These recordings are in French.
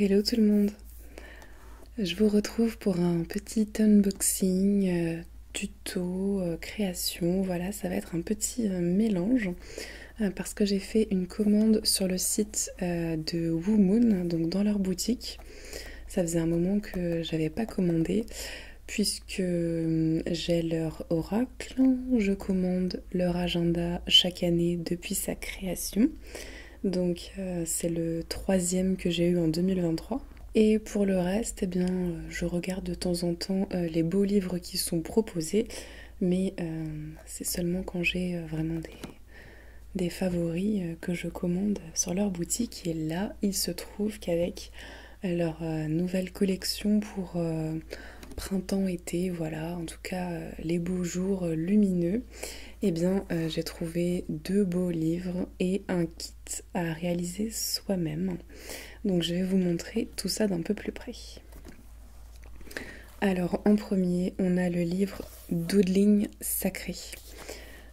Hello tout le monde, je vous retrouve pour un petit unboxing, tuto, création, voilà, ça va être un petit mélange parce que j'ai fait une commande sur le site de WooMoon, donc dans leur boutique. Ça faisait un moment que j'avais pas commandé puisque j'ai leur oracle, je commande leur agenda chaque année depuis sa création. Donc c'est le 3e que j'ai eu en 2023. Et pour le reste, eh bien, je regarde de temps en temps les beaux livres qui sont proposés, mais c'est seulement quand j'ai vraiment des favoris que je commande sur leur boutique. Et là, il se trouve qu'avec leur nouvelle collection pour printemps-été, voilà, en tout cas les beaux jours lumineux, eh bien, j'ai trouvé 2 beaux livres et un kit à réaliser soi-même. Donc je vais vous montrer tout ça d'un peu plus près. Alors en premier, on a le livre Doodling Sacré.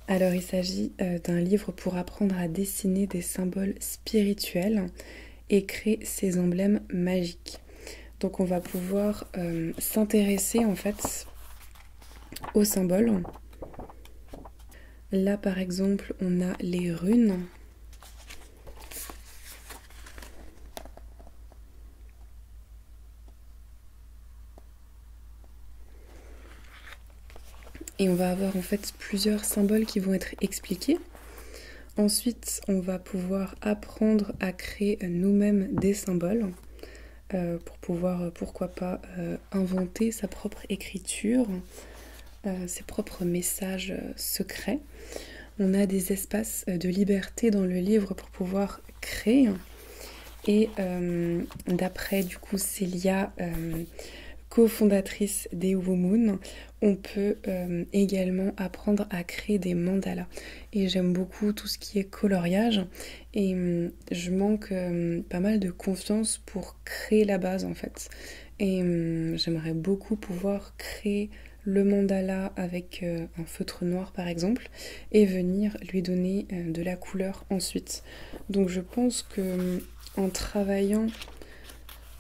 Alors il s'agit d'un livre pour apprendre à dessiner des symboles spirituels et créer ces emblèmes magiques. Donc on va pouvoir s'intéresser en fait aux symboles. Là par exemple, on a les runes. Et on va avoir en fait plusieurs symboles qui vont être expliqués. Ensuite, on va pouvoir apprendre à créer nous-mêmes des symboles pour pouvoir, pourquoi pas, inventer sa propre écriture, ses propres messages secrets. On a des espaces de liberté dans le livre pour pouvoir créer. Et d'après du coup Célia, cofondatrice des WooMoon, on peut également apprendre à créer des mandalas. Et j'aime beaucoup tout ce qui est coloriage. Et je manque pas mal de confiance pour créer la base en fait. Et j'aimerais beaucoup pouvoir créer le mandala avec un feutre noir par exemple et venir lui donner de la couleur ensuite. Donc je pense que en travaillant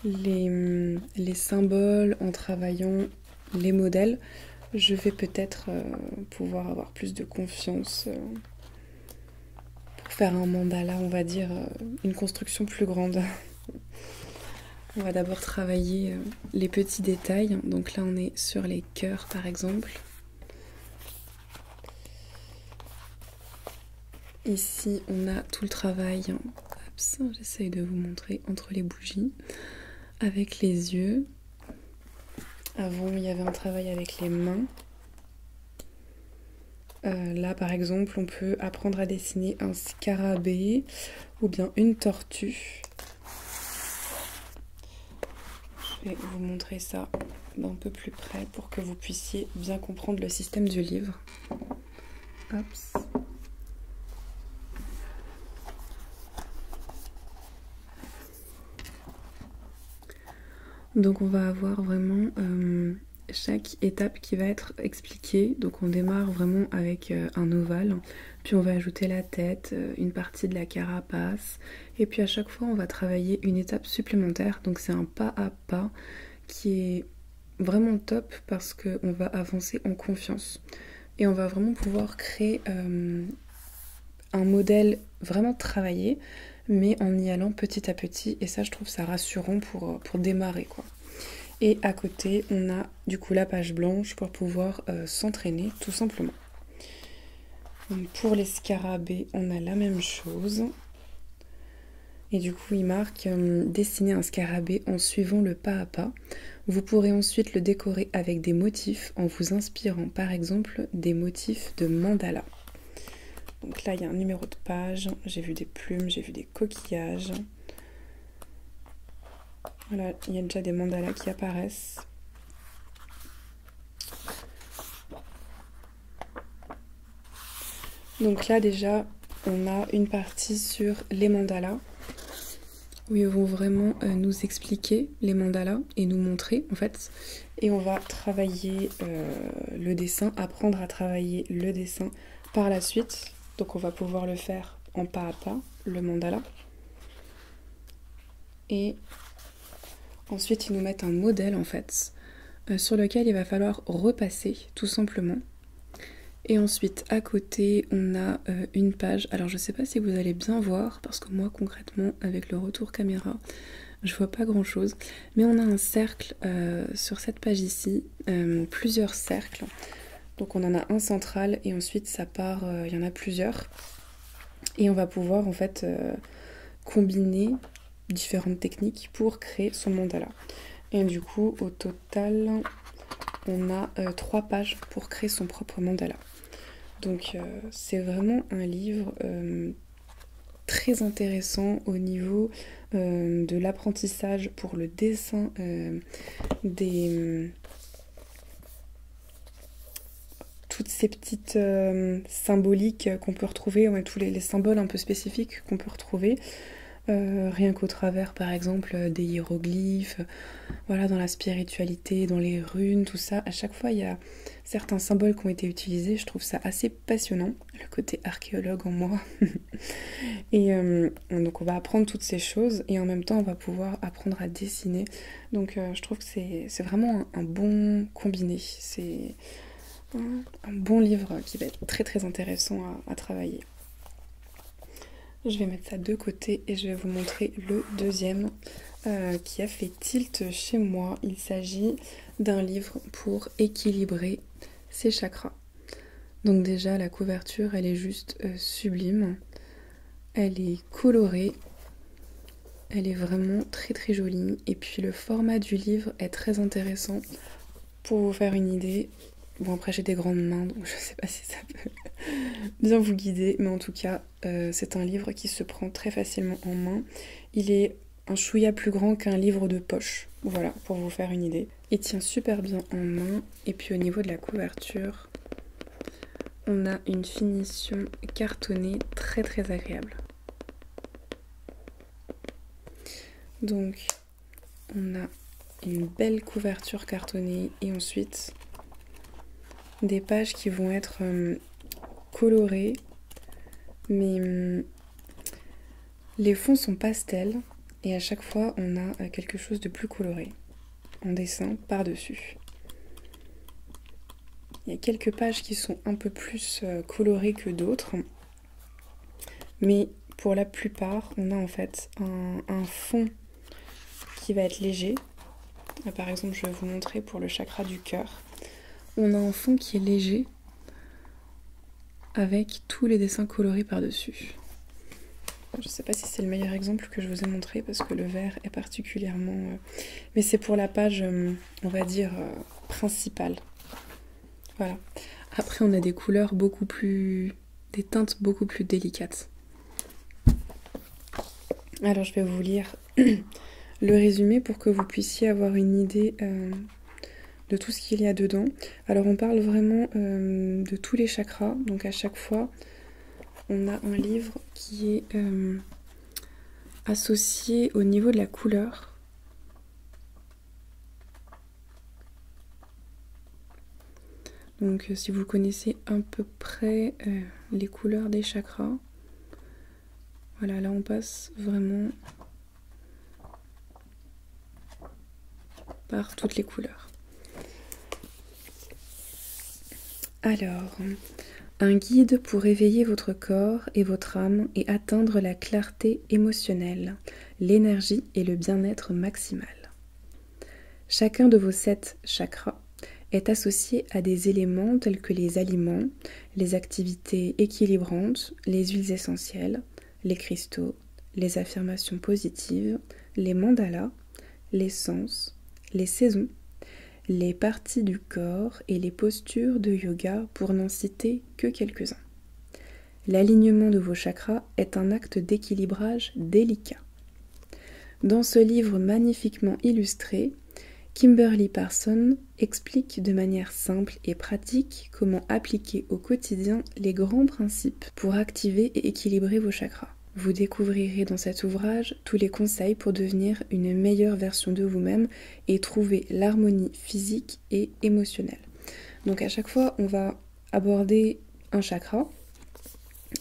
les symboles, en travaillant les modèles, je vais peut-être pouvoir avoir plus de confiance pour faire un mandala, on va dire, une construction plus grande. On va d'abord travailler les petits détails. Donc là, on est sur les cœurs, par exemple. Ici, on a tout le travail. J'essaye de vous montrer entre les bougies. Avec les yeux. Avant, il y avait un travail avec les mains. Là, par exemple, on peut apprendre à dessiner un scarabée ou bien une tortue. Je vais vous montrer ça d'un peu plus près pour que vous puissiez bien comprendre le système du livre. Hop. Donc on va avoir vraiment chaque étape qui va être expliquée. Donc on démarre vraiment avec un ovale, puis on va ajouter la tête, une partie de la carapace, et puis à chaque fois on va travailler une étape supplémentaire. Donc c'est un pas à pas qui est vraiment top parce qu'on va avancer en confiance. Et on va vraiment pouvoir créer un modèle vraiment travaillé, mais en y allant petit à petit. Et ça, je trouve ça rassurant pour démarrer, quoi. Et à côté, on a du coup la page blanche pour pouvoir s'entraîner, tout simplement. Donc pour les scarabées, on a la même chose. Et du coup, il marque dessiner un scarabée en suivant le pas à pas. Vous pourrez ensuite le décorer avec des motifs en vous inspirant par exemple des motifs de mandala. Donc là, il y a un numéro de page, j'ai vu des plumes, j'ai vu des coquillages. Voilà, il y a déjà des mandalas qui apparaissent. Donc là, déjà, on a une partie sur les mandalas, où ils vont vraiment nous expliquer les mandalas et nous montrer, en fait. Et on va travailler le dessin, apprendre à travailler le dessin par la suite. Donc on va pouvoir le faire en pas à pas, le mandala. Et Ensuite, ils nous mettent un modèle en fait, sur lequel il va falloir repasser tout simplement. Et ensuite, à côté, on a une page. Alors, je ne sais pas si vous allez bien voir, parce que moi, concrètement, avec le retour caméra, je vois pas grand chose. Mais on a un cercle sur cette page ici, plusieurs cercles. Donc, on en a un central et ensuite, ça part, il y en a plusieurs. Et on va pouvoir en fait combiner différentes techniques pour créer son mandala. Et du coup, au total, on a 3 pages pour créer son propre mandala. Donc c'est vraiment un livre très intéressant au niveau de l'apprentissage pour le dessin des toutes ces petites symboliques qu'on peut retrouver, ouais, tous les symboles un peu spécifiques qu'on peut retrouver. Rien qu'au travers, par exemple, des hiéroglyphes, voilà, dans la spiritualité, dans les runes, tout ça. À chaque fois, il y a certains symboles qui ont été utilisés. Je trouve ça assez passionnant, le côté archéologue en moi. Et donc, on va apprendre toutes ces choses et en même temps, on va pouvoir apprendre à dessiner. Donc, je trouve que c'est vraiment un bon combiné. C'est un bon livre qui va être très très intéressant à travailler. Je vais mettre ça de côté et je vais vous montrer le deuxième qui a fait tilt chez moi. Il s'agit d'un livre pour équilibrer ses chakras. Donc déjà la couverture elle est juste sublime. Elle est colorée. Elle est vraiment très très jolie. Et puis le format du livre est très intéressant. Pour vous faire une idée, bon après j'ai des grandes mains donc je sais pas si ça peut bien vous guider, mais en tout cas c'est un livre qui se prend très facilement en main. Il est un chouïa plus grand qu'un livre de poche, voilà, pour vous faire une idée. Il tient super bien en main, et puis au niveau de la couverture, on a une finition cartonnée très très agréable. Donc on a une belle couverture cartonnée et ensuite des pages qui vont être colorées, mais les fonds sont pastels et à chaque fois on a quelque chose de plus coloré en dessin par-dessus. Il y a quelques pages qui sont un peu plus colorées que d'autres, mais pour la plupart on a en fait un fond qui va être léger. Par exemple, je vais vous montrer pour le chakra du cœur. On a un fond qui est léger avec tous les dessins colorés par-dessus. Je ne sais pas si c'est le meilleur exemple que je vous ai montré parce que le vert est particulièrement... Mais c'est pour la page, on va dire, principale. Voilà. Après, on a des couleurs beaucoup plus... des teintes beaucoup plus délicates. Alors, je vais vous lire le résumé pour que vous puissiez avoir une idée de tout ce qu'il y a dedans. Alors, on parle vraiment de tous les chakras. Donc, à chaque fois, on a un livre qui est associé au niveau de la couleur. Donc si vous connaissez à peu près les couleurs des chakras, voilà, là on passe vraiment par toutes les couleurs. Alors, un guide pour éveiller votre corps et votre âme et atteindre la clarté émotionnelle, l'énergie et le bien-être maximal. Chacun de vos 7 chakras est associé à des éléments tels que les aliments, les activités équilibrantes, les huiles essentielles, les cristaux, les affirmations positives, les mandalas, les sens, les saisons, les parties du corps et les postures de yoga pour n'en citer que quelques-uns. L'alignement de vos chakras est un acte d'équilibrage délicat. Dans ce livre magnifiquement illustré, Kimberly Parson explique de manière simple et pratique comment appliquer au quotidien les grands principes pour activer et équilibrer vos chakras. Vous découvrirez dans cet ouvrage tous les conseils pour devenir une meilleure version de vous-même et trouver l'harmonie physique et émotionnelle. Donc à chaque fois, on va aborder un chakra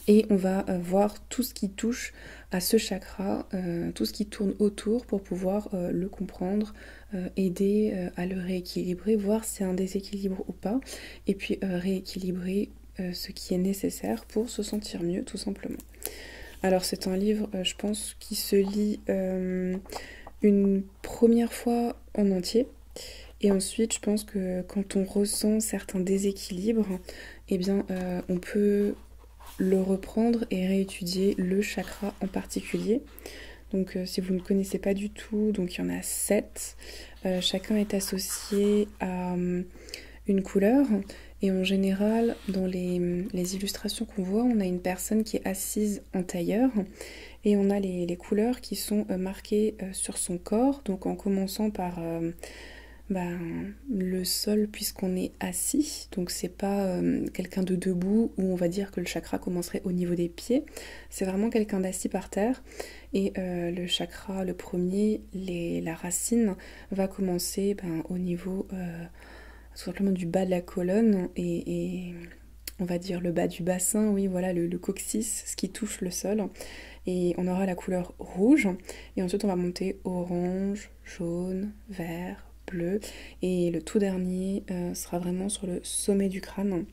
Et on va voir tout ce qui touche à ce chakra, tout ce qui tourne autour pour pouvoir le comprendre, aider à le rééquilibrer, voir s'il y a un déséquilibre ou pas, et puis rééquilibrer ce qui est nécessaire pour se sentir mieux tout simplement. Alors c'est un livre, je pense, qui se lit une première fois en entier. Et ensuite, je pense que quand on ressent certains déséquilibres, eh bien, on peut le reprendre et réétudier le chakra en particulier. Donc, si vous ne connaissez pas du tout, donc il y en a 7. Chacun est associé à une couleur. Et en général, dans les illustrations qu'on voit, on a une personne qui est assise en tailleur. Et on a les couleurs qui sont marquées sur son corps. Donc, en commençant par le sol, puisqu'on est assis, donc c'est pas quelqu'un de debout où on va dire que le chakra commencerait au niveau des pieds, c'est vraiment quelqu'un d'assis par terre, et le chakra, le premier, la racine, va commencer au niveau tout simplement du bas de la colonne, et on va dire le bas du bassin, oui voilà, le coccyx, ce qui touche le sol, et on aura la couleur rouge, et ensuite on va monter orange, jaune, vert, bleu, et le tout dernier sera vraiment sur le sommet du crâne,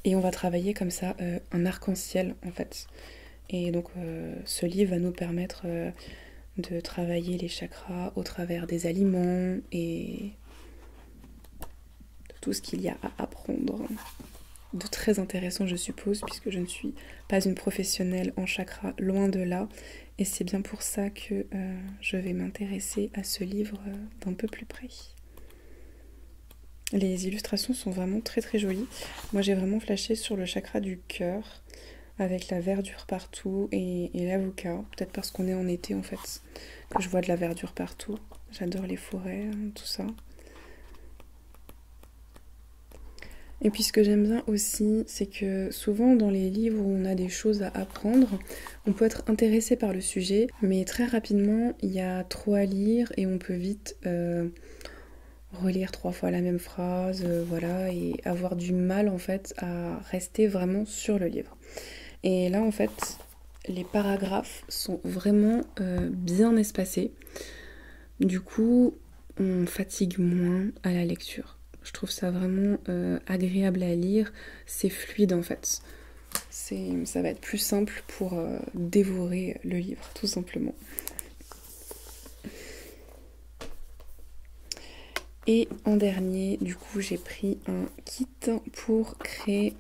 et on va travailler comme ça un arc-en-ciel en fait. Et donc ce livre va nous permettre de travailler les chakras au travers des aliments et de tout ce qu'il y a à apprendre de très intéressant, je suppose, puisque je ne suis pas une professionnelle en chakra, loin de là. Et c'est bien pour ça que je vais m'intéresser à ce livre d'un peu plus près. Les illustrations sont vraiment très très jolies. Moi j'ai vraiment flashé sur le chakra du cœur, avec la verdure partout et l'avocat. Peut-être parce qu'on est en été en fait, que je vois de la verdure partout. J'adore les forêts, tout ça. Et puis ce que j'aime bien aussi, c'est que souvent dans les livres où on a des choses à apprendre, on peut être intéressé par le sujet, mais très rapidement il y a trop à lire et on peut vite relire 3 fois la même phrase, voilà, et avoir du mal en fait à rester vraiment sur le livre. Et là en fait, les paragraphes sont vraiment bien espacés. Du coup, on fatigue moins à la lecture. Je trouve ça vraiment agréable à lire, c'est fluide en fait. Ça va être plus simple pour dévorer le livre, tout simplement. Et en dernier, du coup, j'ai pris un kit pour créer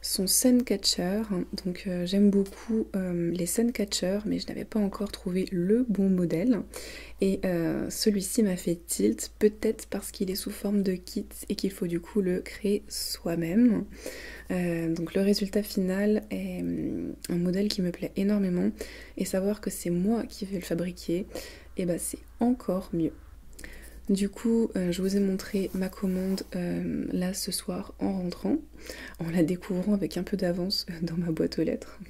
son Suncatcher. Donc j'aime beaucoup les Suncatchers, mais je n'avais pas encore trouvé le bon modèle. Et celui-ci m'a fait tilt, peut-être parce qu'il est sous forme de kit et qu'il faut du coup le créer soi-même. Donc le résultat final est un modèle qui me plaît énormément, et savoir que c'est moi qui vais le fabriquer, et c'est encore mieux. Du coup, je vous ai montré ma commande là ce soir en rentrant, en la découvrant avec un peu d'avance dans ma boîte aux lettres.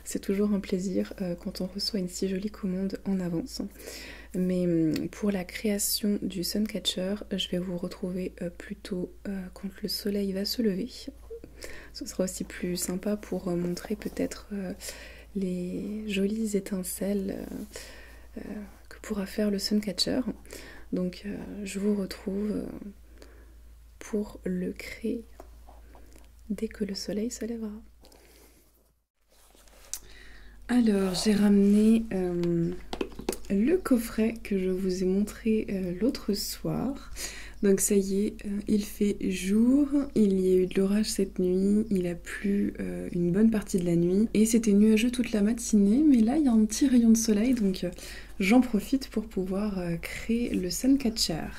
C'est toujours un plaisir quand on reçoit une si jolie commande en avance. Mais pour la création du Suncatcher, je vais vous retrouver plutôt quand le soleil va se lever. Ce sera aussi plus sympa pour montrer peut-être les jolies étincelles que pourra faire le Suncatcher. Donc je vous retrouve pour le créer dès que le soleil se lèvera. Alors j'ai ramené le coffret que je vous ai montré l'autre soir. Donc ça y est, il fait jour, il y a eu de l'orage cette nuit, il a plu une bonne partie de la nuit et c'était nuageux toute la matinée, mais là il y a un petit rayon de soleil, donc j'en profite pour pouvoir créer le Suncatcher.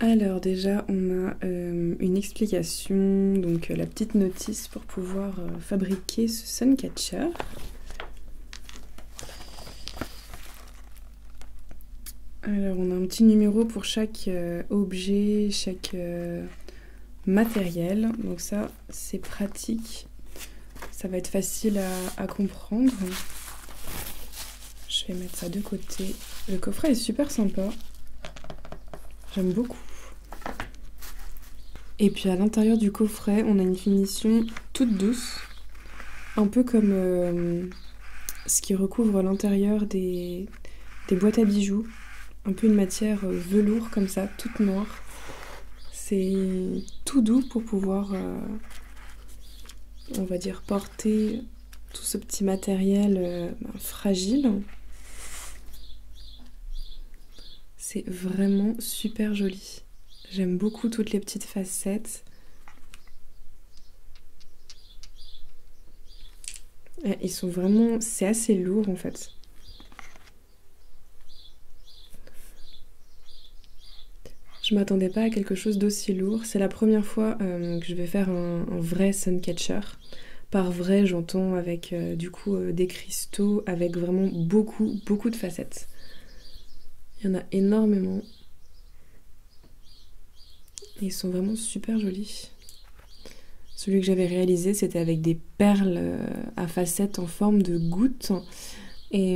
Alors déjà on a une explication, donc la petite notice pour pouvoir fabriquer ce Suncatcher. Alors on a un petit numéro pour chaque objet, chaque matériel. Donc ça c'est pratique. Ça va être facile à comprendre. Je vais mettre ça de côté. Le coffret est super sympa. J'aime beaucoup. Et puis à l'intérieur du coffret, on a une finition toute douce. Un peu comme ce qui recouvre l'intérieur des boîtes à bijoux. Un peu une matière velours comme ça, toute noire. C'est tout doux pour pouvoir, on va dire, porter tout ce petit matériel fragile. C'est vraiment super joli. J'aime beaucoup toutes les petites facettes. Et ils sont vraiment... C'est assez lourd en fait. Je m'attendais pas à quelque chose d'aussi lourd. C'est la première fois que je vais faire un vrai suncatcher. Par vrai, j'entends avec du coup des cristaux avec vraiment beaucoup de facettes. Il y en a énormément. Et ils sont vraiment super jolis. Celui que j'avais réalisé, c'était avec des perles à facettes en forme de gouttes. Et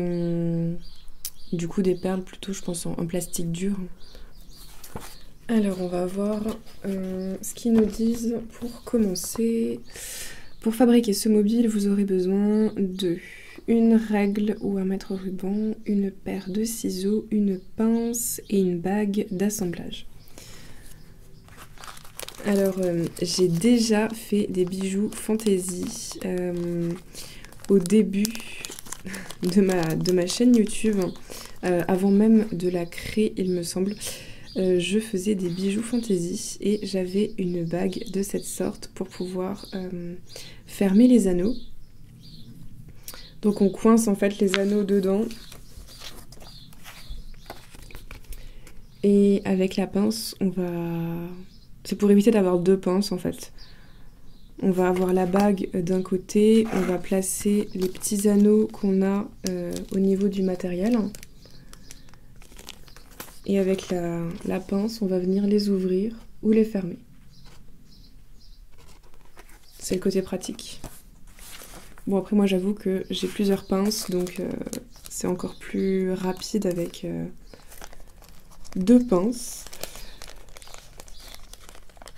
du coup, des perles plutôt, je pense, en plastique dur. Alors, on va voir ce qu'ils nous disent pour commencer. Pour fabriquer ce mobile, vous aurez besoin de une règle ou un mètre ruban, une paire de ciseaux, une pince et une bague d'assemblage. Alors, j'ai déjà fait des bijoux fantaisie au début de ma chaîne YouTube, avant même de la créer, il me semble. Je faisais des bijoux fantaisie et j'avais une bague de cette sorte pour pouvoir fermer les anneaux. Donc on coince en fait les anneaux dedans. Et avec la pince, on va... C'est pour éviter d'avoir deux pinces en fait. On va avoir la bague d'un côté, on va placer les petits anneaux qu'on a au niveau du matériel. Et avec la pince, on va venir les ouvrir ou les fermer. C'est le côté pratique. Bon, après moi j'avoue que j'ai plusieurs pinces, donc c'est encore plus rapide avec deux pinces.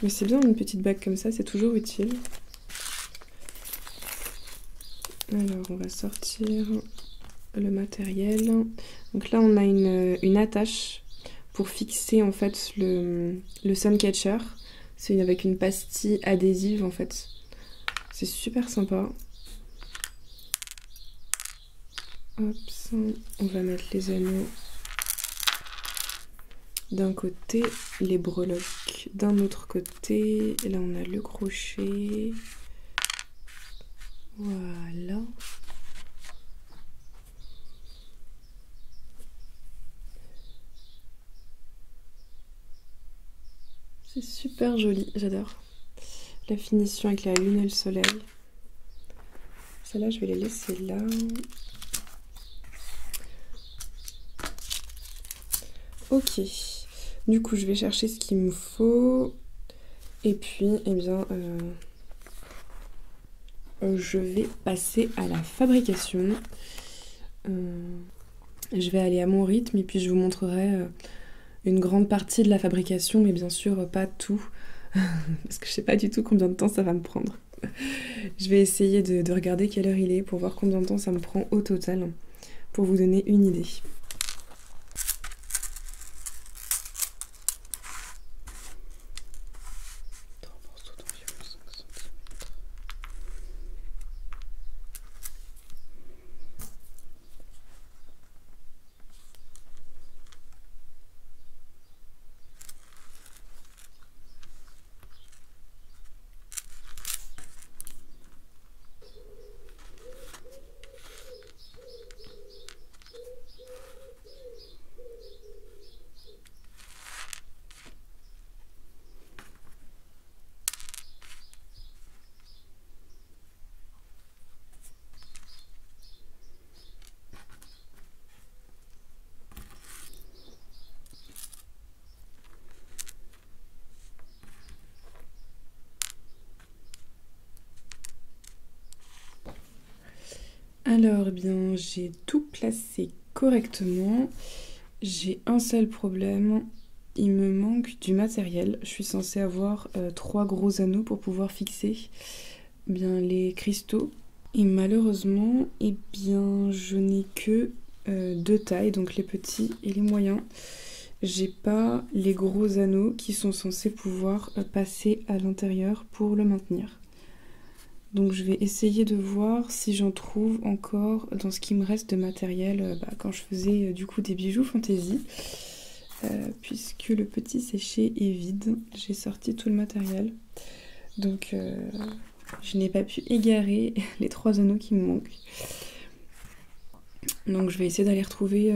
Mais c'est bien une petite bague comme ça, c'est toujours utile. Alors on va sortir le matériel. Donc là on a une attache pour fixer en fait le suncatcher. C'est avec une pastille adhésive en fait. C'est super sympa. Hop, on va mettre les anneaux d'un côté, les breloques d'un autre côté. Et là on a le crochet. Voilà. C'est super joli, j'adore. La finition avec la lune et le soleil. Celle-là, je vais les laisser là. Ok. Du coup, je vais chercher ce qu'il me faut. Et puis, eh bien, je vais passer à la fabrication. Je vais aller à mon rythme et puis je vous montrerai une grande partie de la fabrication, mais bien sûr pas tout, parce que je sais pas du tout combien de temps ça va me prendre. Je vais essayer de regarder quelle heure il est pour voir combien de temps ça me prend au total, pour vous donner une idée. Alors, eh bien, j'ai tout placé correctement. J'ai un seul problème, il me manque du matériel. Je suis censée avoir 3 gros anneaux pour pouvoir fixer bien les cristaux. Et malheureusement, eh bien, je n'ai que 2 tailles, donc les petits et les moyens. J'ai pas les gros anneaux qui sont censés pouvoir passer à l'intérieur pour le maintenir. Donc je vais essayer de voir si j'en trouve encore dans ce qui me reste de matériel quand je faisais du coup des bijoux fantaisie. Puisque le petit séché est vide, j'ai sorti tout le matériel. Donc je n'ai pas pu égarer les 3 anneaux qui me manquent. Donc je vais essayer d'aller retrouver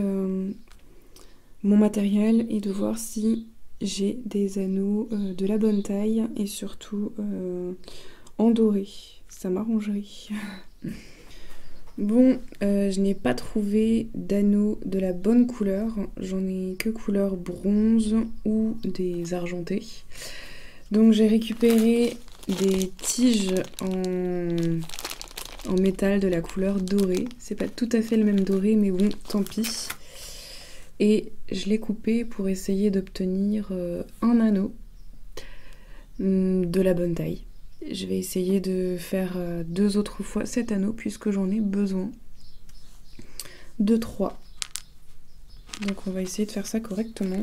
mon matériel et de voir si j'ai des anneaux de la bonne taille et surtout en doré. Ça m'arrangerait. Bon, je n'ai pas trouvé d'anneaux de la bonne couleur. J'en ai que couleur bronze ou des argentés. Donc j'ai récupéré des tiges en métal de la couleur dorée. C'est pas tout à fait le même doré, mais bon, tant pis. Et je l'ai coupé pour essayer d'obtenir un anneau de la bonne taille. Je vais essayer de faire 2 autres fois cet anneau puisque j'en ai besoin de 3. Donc on va essayer de faire ça correctement.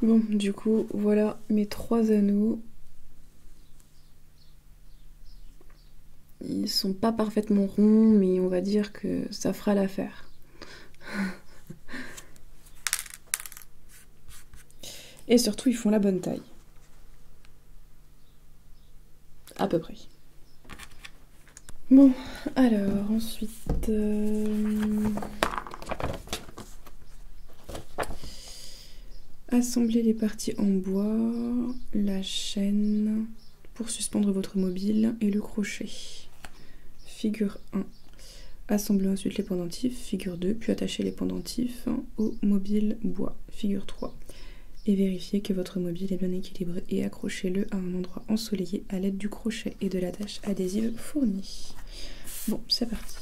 Bon, du coup, voilà mes 3 anneaux. Ils sont pas parfaitement ronds, mais on va dire que ça fera l'affaire. Et surtout, ils font la bonne taille. À peu près. Bon, alors ensuite... Assemblez les parties en bois, la chaîne pour suspendre votre mobile et le crochet. Figure 1. Assemblez ensuite les pendentifs. Figure 2. Puis attachez les pendentifs au mobile bois. Figure 3. Et vérifiez que votre mobile est bien équilibré et accrochez-le à un endroit ensoleillé à l'aide du crochet et de l'attache adhésive fournie. Bon, c'est parti.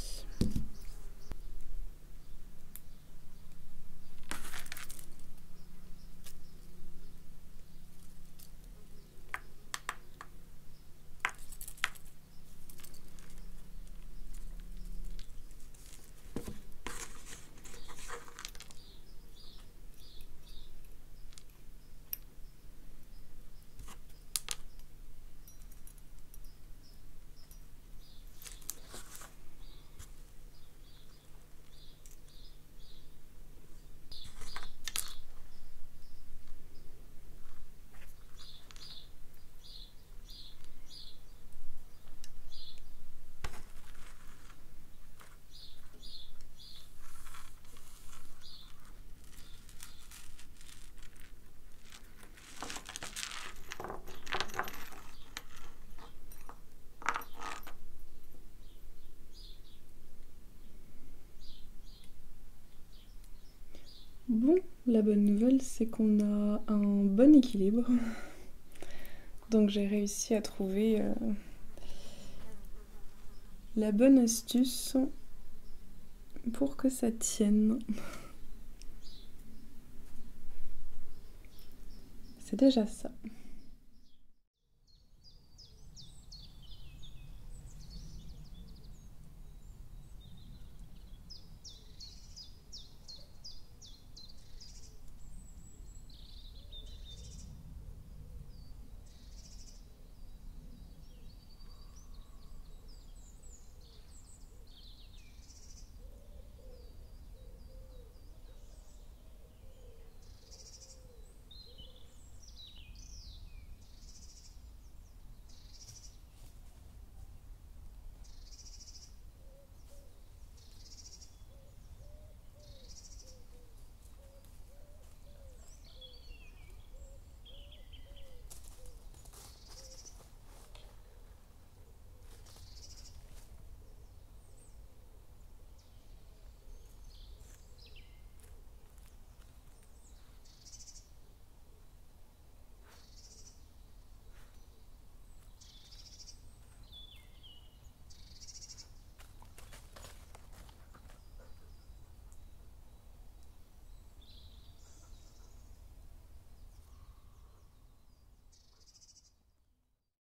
Bon, la bonne nouvelle, c'est qu'on a un bon équilibre. Donc j'ai réussi à trouver la bonne astuce pour que ça tienne. C'est déjà ça.